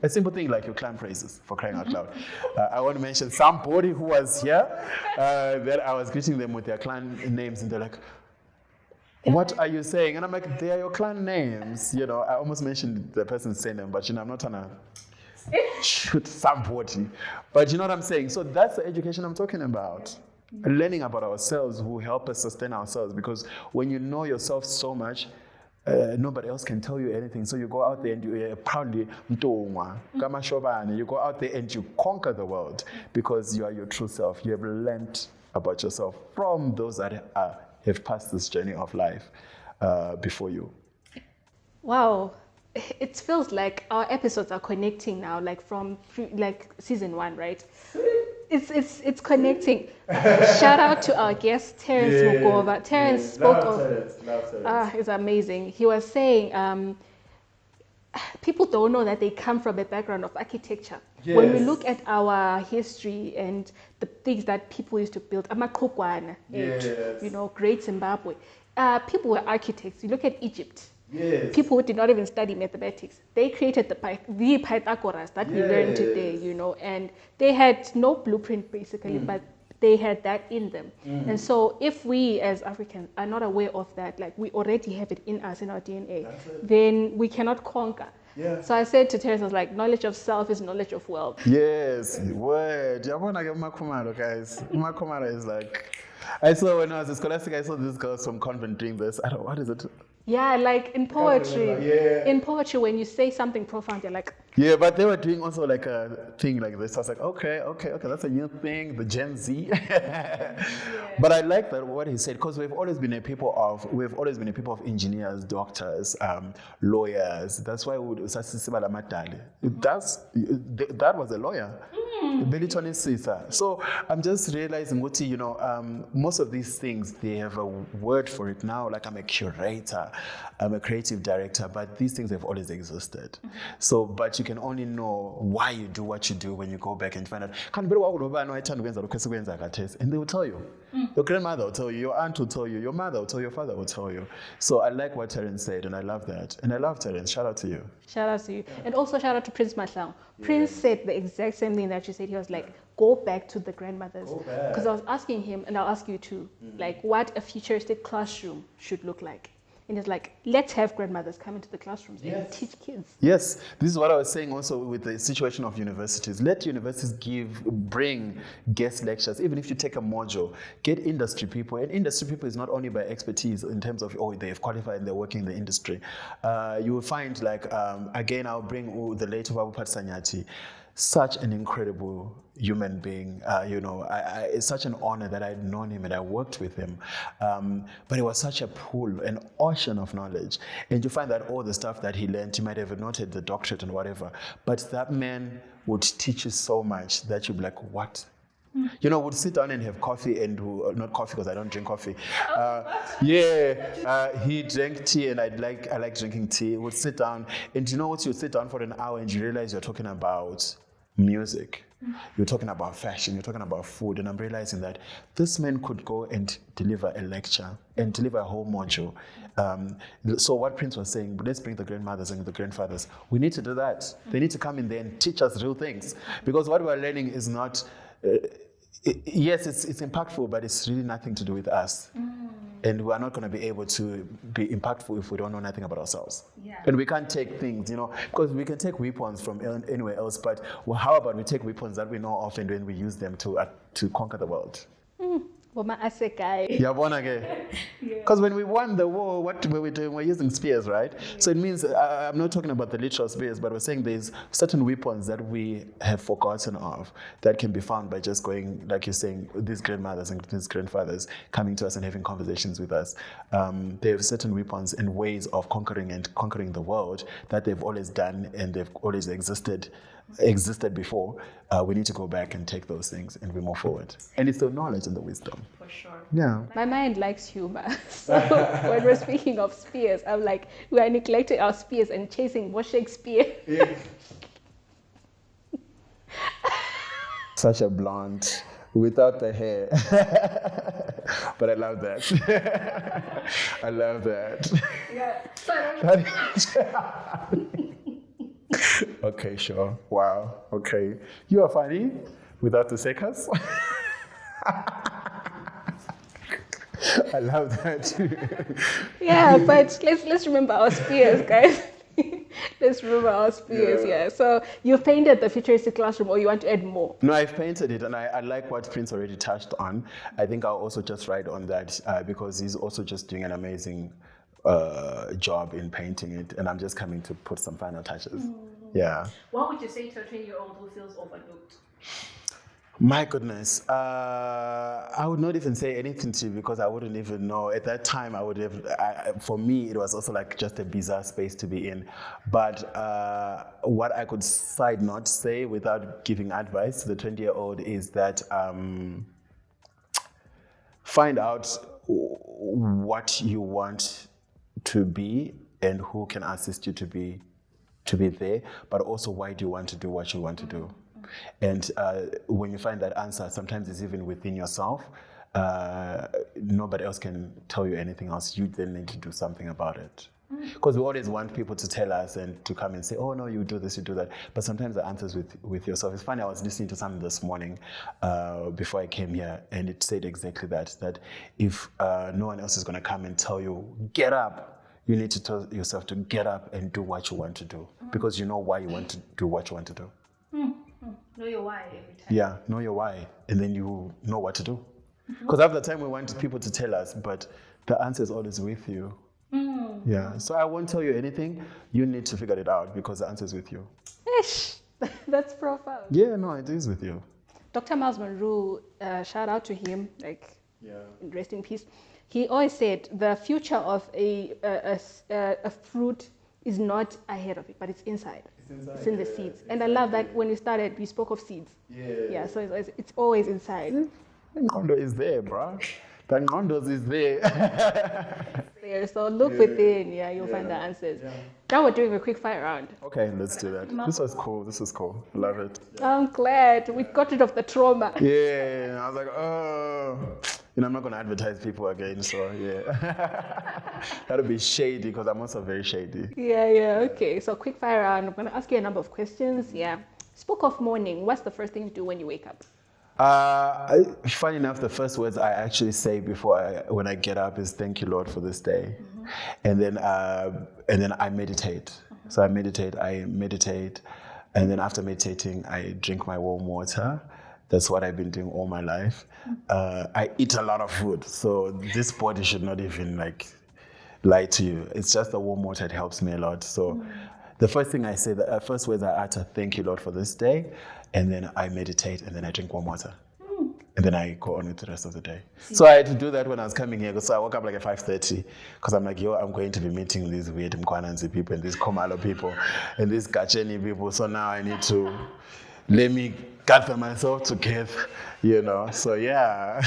A simple thing like your clan phrases, for crying out loud. I want to mention somebody who was here that I was greeting them with their clan names, and they're like, what are you saying? And I'm like, they are your clan names. I almost mentioned the person's surname, but I'm not trying to shoot somebody. But you know what I'm saying? So that's the education I'm talking about. Learning about ourselves will help us sustain ourselves, because when you know yourself so much, nobody else can tell you anything. So you go out there and you proudly, you go out there and you conquer the world, because you are your true self. You have learned about yourself from those that have passed this journey of life before you. Wow, it feels like our episodes are connecting now, like from season 1, right? It's connecting. Shout out to our guest Terence Mugova. Terence spoke of. It's amazing. He was saying people don't know that they come from a background of architecture. Yes. When we look at our history and the things that people used to build, Amakokwana, Great Zimbabwe, people were architects. You look at Egypt. Yes. People who did not even study mathematics. They created the Pythagoras that we learn today, and they had no blueprint basically, but they had that in them. And so if we as Africans are not aware of that, like we already have it in us, in our DNA, then we cannot conquer. Yeah. So I said to Terence, I was like, knowledge of self is knowledge of wealth. Yes, word. I want to get Makumaro, guys. Makumaro is like, I saw when I was at Scholastica, I saw this girl from convent doing this. I don't know, what is it? Yeah, like in poetry. In poetry, when you say something profound, you're like... Yeah, but they were doing also like a thing like this. I was like, okay, that's a new thing, the Gen Z. But I like that what he said, because we've always been a people of engineers, doctors, lawyers. That's why we that was a lawyer. So I'm just realizing, most of these things, they have a word for it now. Like I'm a curator, I'm a creative director, but these things have always existed. So, but you can only know why you do what you do when you go back and find out. And they will tell you. Your grandmother will tell you, your aunt will tell you, your mother will tell you, your father will tell you. So I like what Terence said, and I love that. And I love Terence. Shout out to you. Shout out to you. And also shout out to Prince Maslang. Prince said the exact same thing that you said. He was like, go back to the grandmothers. Because I was asking him, and I'll ask you too, like what a futuristic classroom should look like. And it's like, let's have grandmothers come into the classrooms and teach kids. Yes, this is what I was saying also with the situation of universities. Let universities bring guest lectures, even if you take a module, get industry people. And industry people is not only by expertise in terms of, they've qualified and they're working in the industry. You will find again, I'll bring the late Babu Patsanyati. Such an incredible human being, it's such an honor that I'd known him and I worked with him. But it was such a pool, an ocean of knowledge. And you find that all the stuff that he learned, you might have noted the doctorate and whatever, but that man would teach you so much that you'd be like, what? We'd sit down and have coffee and not coffee because I don't drink coffee. He drank tea and I like drinking tea. We'd sit down and you sit down for an hour and you realize you're talking about music. You're talking about fashion, you're talking about food, and I'm realizing that this man could go and deliver a lecture and deliver a whole module. So what Prince was saying, let's bring the grandmothers and the grandfathers. We need to do that. They need to come in there and teach us real things. Because what we're learning is not, yes, it's impactful, but it's really nothing to do with us. And we are not going to be able to be impactful if we don't know nothing about ourselves. Yeah. And we can't take things, because we can take weapons from anywhere else, but how about we take weapons that we know of and then we use them to conquer the world? Because when we won the war, what were we doing? We're using spears, right? So it means, I'm not talking about the literal spears, but we're saying there's certain weapons that we have forgotten of that can be found by just going, like you're saying, these grandmothers and these grandfathers coming to us and having conversations with us. They have certain weapons and ways of conquering the world that they've always done and they've always existed before. We need to go back and take those things and we move forward. And it's the knowledge and the wisdom. For sure. Yeah. My mind likes humor. So when we're speaking of spears, I'm like, we are neglecting our spears and chasing more Shakespeare. Yeah. Such a blonde without the hair. But I love that. I love that. Yeah. Okay, sure. Wow. Okay. You are funny without the secas. I love that. Yeah, but let's remember our spears, guys. Let's remember our spears, yeah. So you've painted the futuristic classroom, or you want to add more? No, I've painted it, and I like what Prince already touched on. I think I'll also just write on that because he's also just doing an amazing job in painting it, and I'm just coming to put some final touches. Yeah. What would you say to a 20-year-old who feels overlooked? My goodness, I would not even say anything to you because I wouldn't even know. At that time, for me, it was also like just a bizarre space to be in. But what I could side not say without giving advice to the 20-year-old is that find out what you want to be and who can assist you to be there, but also why do you want to do what you want to do. And when you find that answer, sometimes it's even within yourself. Nobody else can tell you anything else. You then need to do something about it. Because we always want people to tell us and to come and say, oh no, you do this, you do that. But sometimes the answer is with yourself. It's funny, I was listening to something this morning before I came here, and it said exactly that if no one else is going to come and tell you, get up, you need to tell yourself to get up and do what you want to do. Because you know why you want to do what you want to do. Know your why every time. Yeah, know your why, and then you know what to do. Because half the time we want people to tell us, but the answer is always with you. Yeah, so I won't tell you anything. You need to figure it out because the answer is with you. Ish, that's profound. Yeah, no, it is with you. Dr. Miles Monroe, shout out to him, rest in peace. He always said the future of a fruit is not ahead of it, but it's inside. It's in the seeds. And I love that when you started, you spoke of seeds. Yeah, so it's always inside. The Ngondo is there, bro. The Ngondos is there. There. So look within, you'll find the answers. Yeah. Now we're doing a quick fire round. Okay, let's do that. This was cool. Love it. I'm glad. We got rid of the trauma. Yeah, I was like, I'm not going to advertise people again, so yeah. That'll be shady because I'm also very shady. Yeah, okay. So quick fire round. I'm going to ask you a number of questions. Yeah. Spoke of morning. What's the first thing you do when you wake up? Funny enough, the first words I actually say when I get up is "Thank you, Lord, for this day," and then I meditate. So I meditate, and then after meditating, I drink my warm water. That's what I've been doing all my life. I eat a lot of food, so this body should not even lie to you. It's just the warm water. It helps me a lot. So the first thing I say, the first words I utter, "Thank you, Lord, for this day," and then I meditate, and then I drink warm water. And then I go on with the rest of the day. So I had to do that when I was coming here. So I woke up like at 5:30 because I'm like, I'm going to be meeting these weird Mkwananzi people and these Khumalo people and these Gacheni people. So now I need to let me gather myself together, So yeah.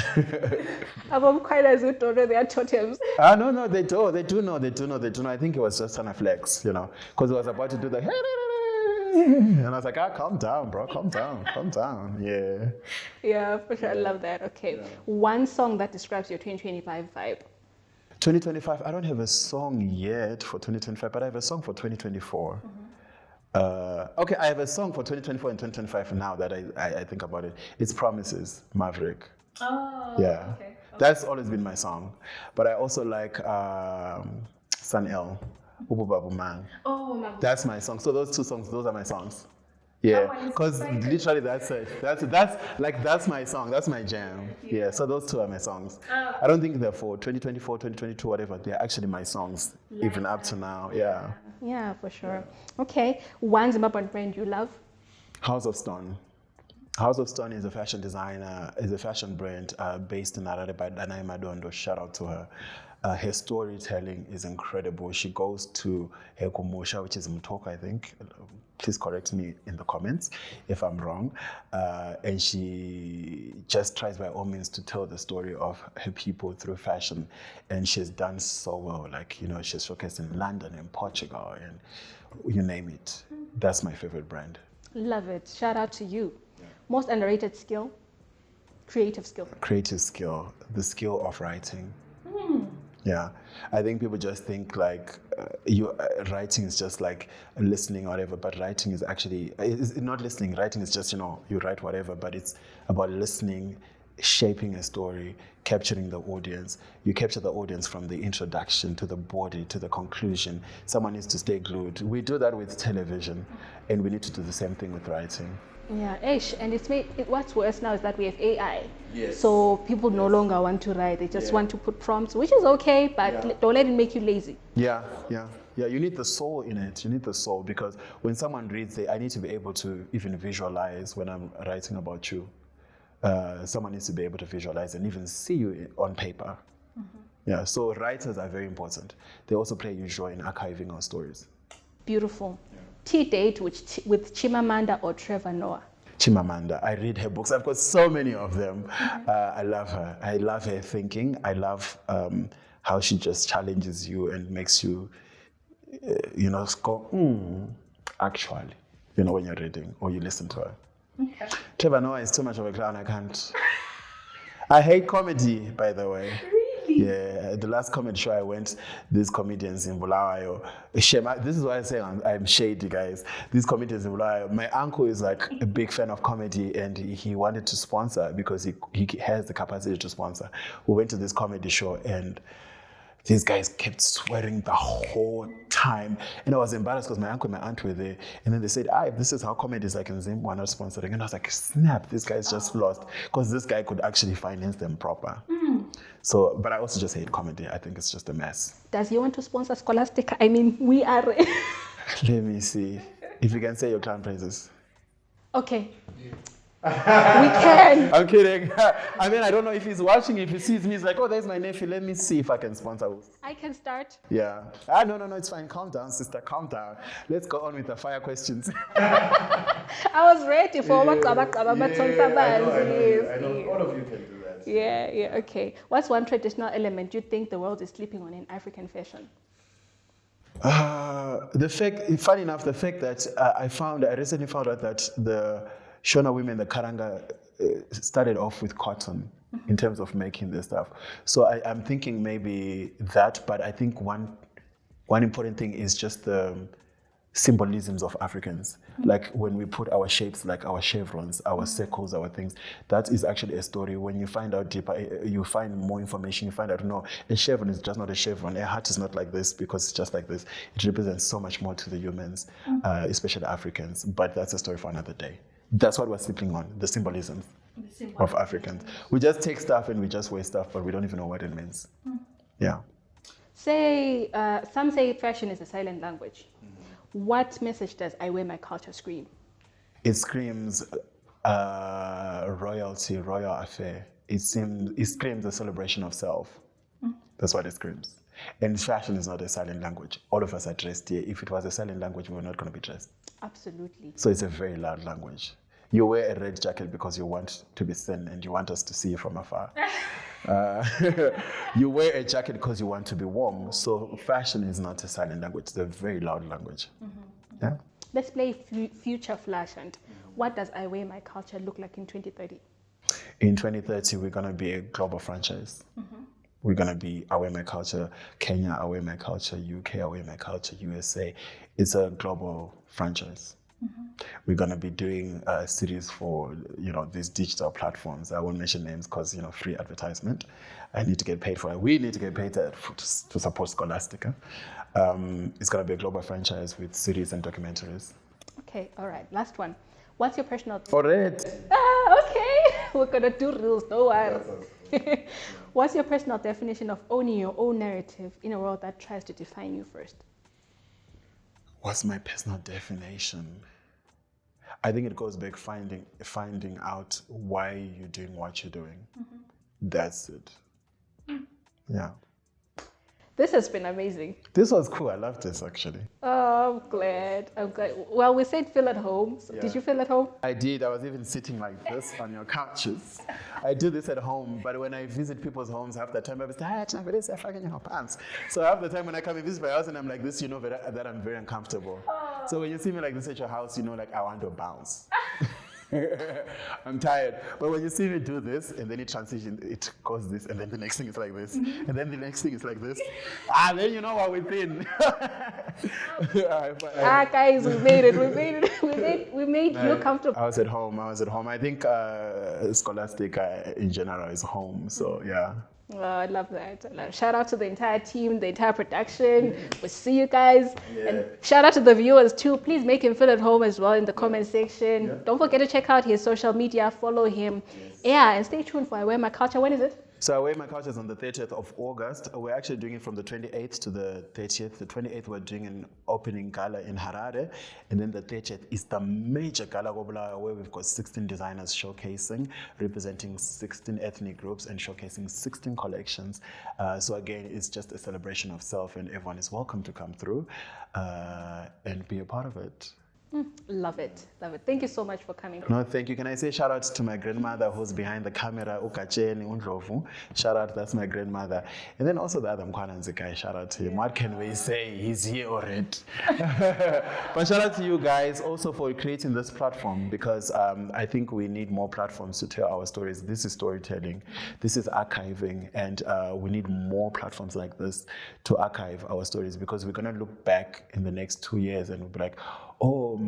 About Mkwananzi who don't know their totems. No, they do know. I think it was just trying to flex, because it was about to do the and I was like, calm down, bro, calm down. Yeah. Yeah, for sure. I love that. Okay. Yeah. One song that describes your 2025 vibe. 2025, I don't have a song yet for 2025, but I have a song for 2024. Okay, I have a song for 2024 and 2025 now that I think about it. It's Promises, Maverick. Oh, yeah. Okay. That's always been my song. But I also like Sun L. Ububabumang. Oh, that's my song. So those two songs, those are my songs. Yeah, because literally that's it. That's my song. That's my jam. Yeah. So those two are my songs. I don't think they're for 2024, 2022, whatever. They're actually my songs, even up to now. Yeah. Yeah, for sure. Okay. One Zimbabwean brand you love? House of Stone. House of Stone is a fashion designer, is a fashion brand based in Harare by Danai Madondo. Shout out to her. Her storytelling is incredible. She goes to her Komosha, which is Mtoka, I think. Please correct me in the comments if I'm wrong. And she just tries by all means to tell the story of her people through fashion. And she's done so well. She's showcased in London and Portugal and you name it. That's my favorite brand. Love it. Shout out to you. Yeah. Most underrated skill? Creative skill. Creative skill. The skill of writing. Yeah, I think people just think writing is just like listening or whatever, but writing is actually, it's not listening. Writing is just, you write whatever, but it's about listening, shaping a story, capturing the audience. You capture the audience from the introduction to the body to the conclusion. Someone needs to stay glued. We do that with television, and we need to do the same thing with writing. Yeah, and what's worse now is that we have AI. Yes. So people no longer want to write; they just want to put prompts, which is okay, but don't let it make you lazy. Yeah. You need the soul in it. You need the soul because when someone reads it, I need to be able to even visualize when I'm writing about you. Someone needs to be able to visualize and even see you on paper. Mm-hmm. Yeah. So writers are very important. They also play a huge role in archiving our stories. Beautiful. Tea date with Chimamanda or Trevor Noah? Chimamanda. I read her books. I've got so many of them. I love her. I love her thinking. I love how she just challenges you and makes you, go, actually, when you're reading or you listen to her. Okay. Trevor Noah is too much of a clown. I can't. I hate comedy, by the way. Yeah, the last comedy show I went, these comedians in Bulawayo, this is why I say I'm shady, guys. These comedians in Bulawayo, my uncle is like a big fan of comedy and he wanted to sponsor because he has the capacity to sponsor. We went to this comedy show and these guys kept swearing the whole time. And I was embarrassed because my uncle and my aunt were there. And then they said, this is how comedy is like in Zimbabwe, we're not sponsoring. And I was like, snap, this guy's just lost. Because this guy could actually finance them proper. So, but I also just hate comedy. I think it's just a mess. Does he want to sponsor Scholastica? I mean, we are. Let me see. If you can say your clown praises. Okay. We can. I'm kidding. I mean, I don't know if he's watching. If he sees me, he's like, there's my nephew. Let me see if I can sponsor. I can start. Yeah. No, it's fine. Calm down, sister. Calm down. Let's go on with the fire questions. I was ready for what I know. All of you can do that. Yeah. Okay. What's one traditional element you think the world is sleeping on in African fashion? Funny enough, the fact that I recently found out that the Shona women, the Karanga, started off with cotton in terms of making this stuff. So I'm thinking maybe that, but I think one important thing is just the symbolisms of Africans. Like when we put our shapes, like our chevrons, our circles, our things, that is actually a story. When you find out deeper, you find more information, you find out, no, a chevron is just not a chevron. A heart is not like this because it's just like this. It represents so much more to the humans, especially Africans. But that's a story for another day. That's what we're sleeping on, the symbolism of Africans. We just take stuff and we just wear stuff, but we don't even know what it means. Yeah. Some say fashion is a silent language. What message does I wear my culture scream? It screams royalty, royal affair. It screams a celebration of self. That's what it screams. And fashion is not a silent language. All of us are dressed here. If it was a silent language, we were not going to be dressed. Absolutely. So it's a very loud language. You wear a red jacket because you want to be seen and you want us to see you from afar. You wear a jacket because you want to be warm. So fashion is not a silent language. It's a very loud language. Yeah. Let's play Future Flash. And what does I wear my culture look like in 2030? In 2030, we're going to be a global franchise. We're going to be I Wear My Culture Kenya, I Wear My Culture UK, I Wear My Culture USA. It's a global franchise. We're going to be doing a series for, these digital platforms. I won't mention names because, free advertisement. I need to get paid for it. We need to get paid to support Scholastica. It's going to be a global franchise with series and documentaries. Okay, all right. Last one. What's your personal... For it. Okay. We're going to do reels. No worries. What's your personal definition of owning your own narrative in a world that tries to define you first? What's my personal definition? I think it goes back finding out why you're doing what you're doing. That's it. Yeah. This has been amazing. This was cool. I loved this actually. Oh, I'm glad. Well, we said feel at home. So did you feel at home? I did. I was even sitting like this on your couches. I do this at home, but when I visit people's homes, half the time I was like, pants. So half the time when I come and visit my house and I'm like this, that I'm very uncomfortable. Oh. So when you see me like this at your house, I want to bounce. I'm tired. But when you see me do this and then it transitions, it goes this, and then the next thing is like this, and then the next thing is like this. Then you know what we're in. Guys, we made it. We made you comfortable. I was at home. I think Scholastica in general is home. So yeah. Oh, I love that. Shout out to the entire team, the entire production. We'll see you guys. Yeah. And shout out to the viewers too. Please make him feel at home as well in the comment section. Yeah. Don't forget to check out his social media, follow him. Yes. Yeah, and stay tuned for I Wear My Culture. When is it? So I Wear My Culture is on the 30th of August. We're actually doing it from the 28th to the 30th. The 28th we're doing an opening gala in Harare. And then the 30th is the major gala where we've got 16 designers showcasing, representing 16 ethnic groups and showcasing 16 collections. So again, it's just a celebration of self and everyone is welcome to come through and be a part of it. Love it. Thank you so much for coming. No, thank you. Can I say shout out to my grandmother who's behind the camera, Ukacheni Undlovu. Shout out, that's my grandmother. And then also the other Mkwananzi guy, shout out to him. What can we say? He's here already. But shout out to you guys also for creating this platform because I think we need more platforms to tell our stories. This is storytelling. This is archiving. And we need more platforms like this to archive our stories because we're going to look back in the next 2 years and we'll be like, oh,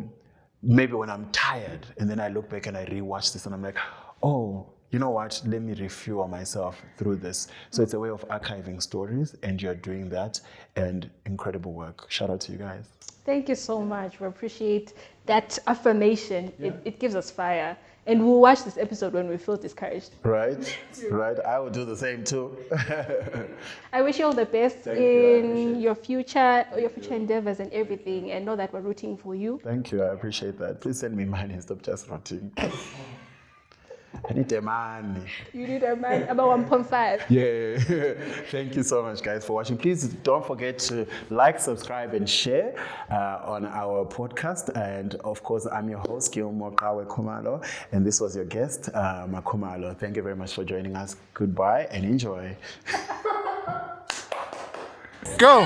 maybe when I'm tired and then I look back and I rewatch this and I'm like, oh, you know what? Let me refuel myself through this. So it's a way of archiving stories and you're doing that and incredible work. Shout out to you guys. Thank you so much. We appreciate that affirmation. Yeah. It gives us fire. And we'll watch this episode when we feel discouraged. Right. I will do the same too. I wish you all the best in your future endeavors and everything, and know that we're rooting for you. Thank you. I appreciate that. Please send me money and stop just rooting. I need the money. You need a man about 1.5. Yeah. Thank you so much, guys, for watching. Please don't forget to like, subscribe, and share on our podcast. And of course, I'm your host, Gilmore Qhawe Khumalo, and this was your guest, Khumalo. Thank you very much for joining us. Goodbye and enjoy. Go.